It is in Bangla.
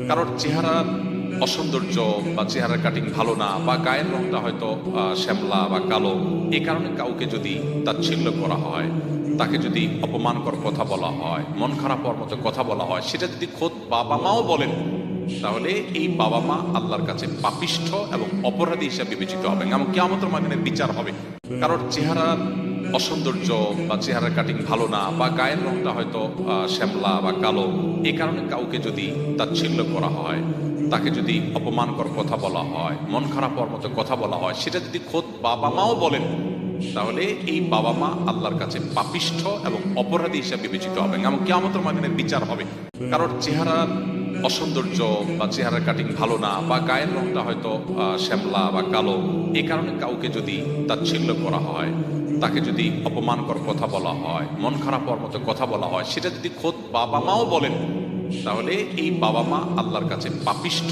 কারোর চেহারার অসৌন্দর্য বা চেহারার কাটিং ভালো না বা গায়ের রংটা হয়তো শ্যামলা বা কালো, এই কারণে কাউকে যদি তাচ্ছিল্য করা হয়, তাকে যদি অপমানকর কথা বলা হয়, মন খারাপ হওয়ার মতো কথা বলা হয়, সেটা যদি খোদ বাবা মাও বলেন, তাহলে এই বাবা মা আল্লাহর কাছে পাপিষ্ঠ এবং অপরাধী হিসাবে বিবেচিত হবেন এবং কিয়ামতের ময়দানে বিচার হবে। কারোর চেহারার অসৌন্দর্য বা চেহারার কাটিং ভালো না বা গায়ের রংটা হয়তো শ্যামলা বা কালো, এই কারণে কাউকে যদি তাচ্ছিল্য করা হয়, তাকে যদি অপমানকর কথা বলা হয়, মন খারাপ হওয়ার মতো কথা বলা হয়, সেটা যদি খোদ বাবা মাও বলেন, তাহলে এই বাবা মা আল্লাহর কাছে পাপিষ্ঠ এবং অপরাধী হিসাবে বিবেচিত হবেন এবং কিয়ামতের ময়দানে বিচার হবে। কারোর চেহারার অসৌন্দর্য বা চেহারার কাটিং ভালো না বা গায়ের রংটা হয়তো শ্যামলা বা কালো, এই কারণে কাউকে যদি তাচ্ছিল্য করা হয়, তাকে যদি অপমানকর কথা বলা হয়, মন খারাপ হওয়ার মতো কথা বলা হয়, সেটা যদি খোদ বাবা মাও বলেন, তাহলে এই বাবা মা আল্লাহর কাছে পাপিষ্ঠ